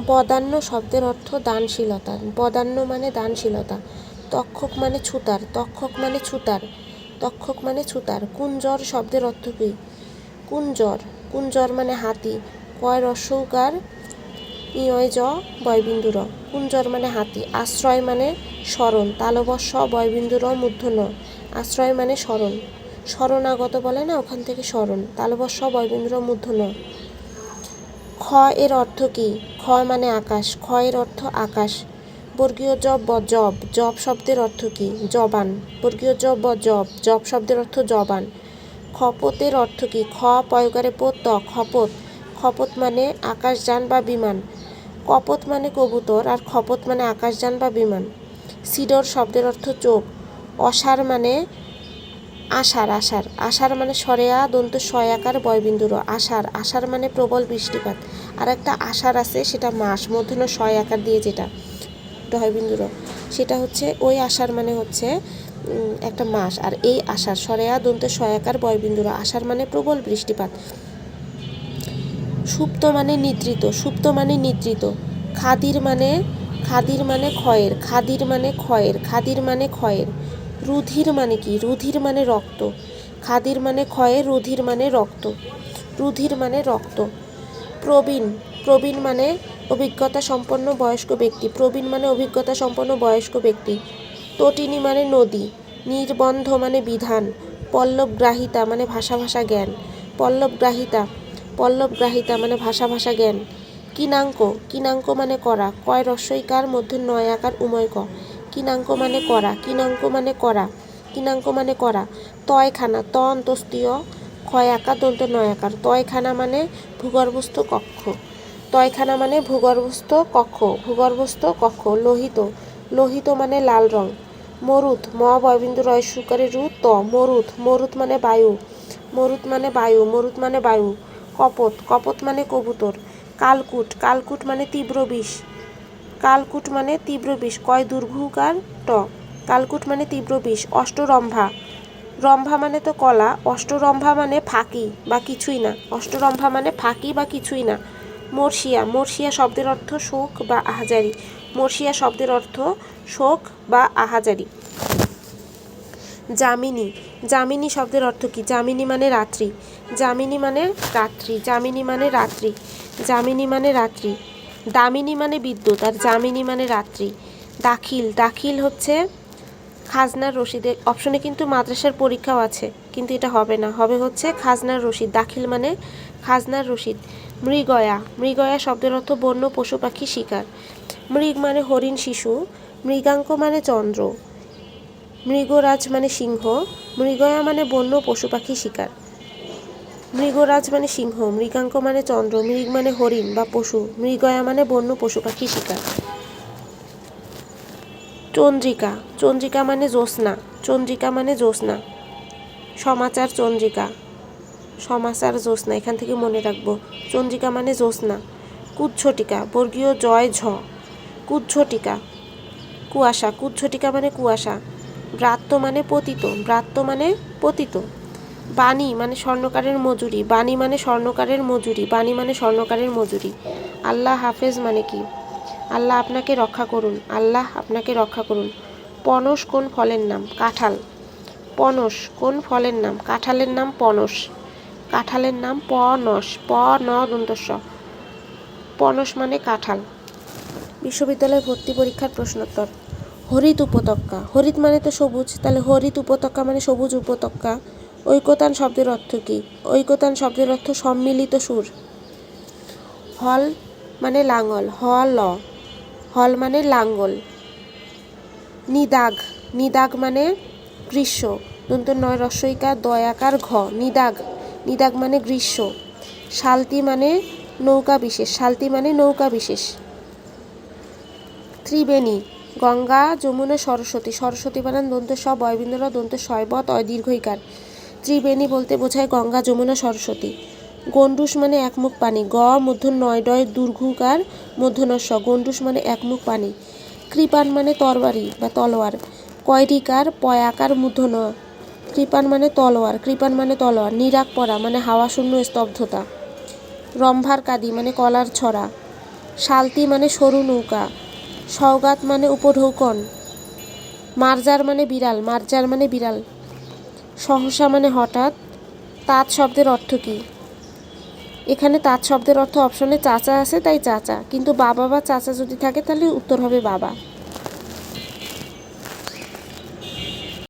বদান্য শব্দের অর্থ দানশীলতা। বদান্য মানে দানশীলতা। তক্ষক মানে ছুতার। তক্ষক মানে ছুতার। তক্ষক মানে ছুতার। কুঞ্জর শব্দের অর্থ কী? কুঞ্জর। কুঞ্জর মানে হাতি। কয় রস্যৌকার ইয় জ বয়বিন্দু র। কুঞ্জর মানে হাতি। আশ্রয় মানে শরণ। তালবস্য বয়বিন্দু র মূর্ধন্য। আশ্রয় মানে শরণ। শরণাগত বলে না, ওখান থেকে শরণ। তালবস্য বয়বিন্দু র মূর্ধন্য। খ এর অর্থ কী? খ মানে আকাশ। খ এর অর্থ আকাশ। বর্গীয় জব ব জব। জব শব্দের অর্থ কী? জবান। বর্গীয় জব ব জব। জব শব্দের অর্থ জবান। খপতের অর্থ কী? খ পয়কারে পোত ত খপত। খপত মানে আকাশযান বা বিমান। কপত মানে কবুতর আর খপত মানে আকাশযান বা বিমান। সিডর শব্দের অর্থ চোখ। অসার মানে আষাঢ়। আষাঢ়। আষাঢ় মানে সরেয়া দন্ত শয়াকার বয়বিন্দুর। আষাঢ়। আষাঢ় মানে প্রবল বৃষ্টিপাত। আর একটা আষাঢ় আছে, সেটা মাস, মূর্ধন্য শয় আকার দিয়ে যেটা ডয়বিন্দুর, সেটা হচ্ছে ওই আষাঢ় মানে হচ্ছে একটা মাস। আর এই আষাঢ় সরেয়া দন্ত শয়াকার বয়বিন্দুর। আষাঢ় মানে প্রবল বৃষ্টিপাত। সুপ্ত মানে নিদ্রিত। সুপ্ত মানে নিদ্রিত। খাদির মানে ক্ষয়ের। খাদির মানে ক্ষয়ের। খাদির মানে ক্ষয়ের। রুধির মানে কি? রুধির মানে রক্ত। খাদির মানে ক্ষয়ের, রুধির মানে রক্ত। রুধির মানে রক্ত। প্রবীণ। প্রবীণ মানে অভিজ্ঞতা সম্পন্ন বয়স্ক ব্যক্তি। প্রবীণ মানে অভিজ্ঞতা সম্পন্ন বয়স্ক ব্যক্তি। তটিনী মানে নদী। নির্বন্ধ মানে বিধান। পল্লবগ্রাহিতা মানে ভাষা ভাষা জ্ঞান। পল্লবগ্রাহিতা। পল্লবগ্রাহিতা মানে ভাষা ভাষা জ্ঞান। কিনাঙ্ক। কিনাঙ্ক মানে করা। কয় রস্যইকার মধ্যে নয় আকার উময় ক। কিনাঙ্ক মানে করা। কিনাঙ্ক মানে করা। কিনাঙ্ক মানে করা। তয়খানা। ত অন্তস্তীয় ক্ষয় আকার দন্ত নয় আকার। তয়খানা মানে ভূগর্ভস্থ কক্ষ। তয়খানা মানে ভূগর্ভস্থ কক্ষ। ভূগর্ভস্থ কক্ষ। লোহিত। লোহিত মানে লাল রং। মরুত। ম বয়বিন্দু রয় সুকারে রু ত। মরুত। মরুত মানে বায়ু। মরুত মানে বায়ু। মরুত মানে বায়ু। কপত। কপত মানে কবুতর। কালকুট। কালকুট মানে তীব্র বিষ। কালকুট মানে তীব্র বিষ। কয় দুর্ঘুকার ট। কালকুট মানে তীব্র বিষ। অষ্টরম্ভা। রম্ভা মানে তো কলা। অষ্টরম্ভা মানে ফাঁকি বা কিছুই না। অষ্টরম্ভা মানে ফাঁকি বা কিছুই না। মর্ষিয়া। মর্ষিয়া শব্দের অর্থ শোক বা আহাজারি। মর্ষিয়া শব্দের অর্থ শোক বা আহাজারি। যামিনী। যামিনী শব্দের অর্থ কী? যামিনী মানে রাত্রি। যামিনী মানে রাত্রি। যামিনী মানে রাত্রি। যামিনী মানে রাত্রি। দামিনী মানে বিদ্যুৎ আর যামিনী মানে রাত্রি। দাখিল। দাখিল হচ্ছে খাজনার রসিদের। অপশনে কিন্তু মাদ্রাসার পরীক্ষাও আছে, কিন্তু এটা হবে না, হবে হচ্ছে খাজনার রসিদ। দাখিল মানে খাজনার রসিদ। মৃগয়া। মৃগয়া শব্দের অর্থ বন্য পশু পাখি শিকার। মৃগ মানে হরিণ শিশু। মৃগাঙ্ক মানে চন্দ্র। মৃগরাজ মানে সিংহ। মৃগয়া মানে বন্য পশু পাখি শিকার। মৃগরাজ মানে সিংহ। মৃগাঙ্ক মানে চন্দ্র। মৃগ মানে হরিণ বা পশু। মৃগয়া মানে বন্য পশু পাখি শিকার। চন্দ্রিকা। চন্দ্রিকা মানে জ্যোৎস্না। চন্দ্রিকা মানে জ্যোৎস্না। সমাচার চন্দ্রিকা। সমাচার জ্যোৎস্না, এখান থেকে মনে রাখবো। চন্দ্রিকা মানে জ্যোৎস্না। কুজ্ঝটিকা। বর্গীয় জয় ঝ। কুজ্ঝটিকা। কুয়াশা। কুজ্ঝটিকা মানে কুয়াশা। ব্রাত্য মানে পতিত। ব্রাত্য মানে পতিত। বাণী মানে স্বর্ণকারের মজুরি। বাণী মানে স্বর্ণকারের মজুরি। বাণী মানে স্বর্ণকারের মজুরি। আল্লাহ হাফেজ মানে কি? আল্লাহ আপনাকে রক্ষা করুন। আল্লাহ আপনাকে রক্ষা করুন। পনস কোন ফলের নাম? কাঁঠাল। পনস কোন ফলের নাম? কাঁঠালের নাম পনস। কাঁঠালের নাম পনস। প ন দন্তস্ব। পনস মানে কাঁঠাল। বিশ্ববিদ্যালয় ভর্তি পরীক্ষার প্রশ্নোত্তর। হরিত উপত্যকা। হরিত মানে তো সবুজ, তাহলে হরিত উপত্যকা মানে সবুজ উপত্যকা। ঐকতান শব্দের অর্থ কী? ঐকতান শব্দের অর্থ সম্মিলিত সুর। হল মানে লাঙল। হল। হল মানে লাঙ্গল। নিদাগ। নিদাগ মানে গ্রীষ্ম। দন্ত নয় রস্যইকার দয়াকার ঘ। নিদাগ। নিদাগ মানে গ্রীষ্ম। শালতি মানে নৌকা বিশেষ। শালতি মানে নৌকা বিশেষ। ত্রিবেণী। গঙ্গা যমুনা সরস্বতী। সরস্বতী বানান দন্ত স বয়বিন্দুর দন্ত শয়বত অয় দীর্ঘইকার। ত্রিবেণী বলতে বোঝায় গঙ্গা যমুনা সরস্বতী। গণ্ডূষ মানে একমুখ পানি। গ মূর্ধন্য নয় ডয় দীর্ঘকার মূর্ধন্য স। গণ্ডূষ মানে একমুখ পানি। কৃপান মানে তরবারি বা তলোয়ার। কয়রিকার পয়াকার মূর্ধন্য। কৃপান মানে তলোয়ার। কৃপান মানে তলোয়ার। নিরাগ পরা মানে হাওয়া শূন্য স্তব্ধতা। রম্ভার কাদি মানে কলার ছড়া। সালতি মানে সরু নৌকা। সওগাত মানে উপঢৌকন। মার্জার মানে বিড়াল, মার্জার মানে বিড়াল। সহসা মানে হঠাৎ। তাঁত শব্দের অর্থ কী? এখানে তাঁত শব্দের অর্থ অপশনে চাচা আছে, তাই চাচা, কিন্তু বাবা বা চাচা যদি থাকে তাহলে উত্তর হবে বাবা।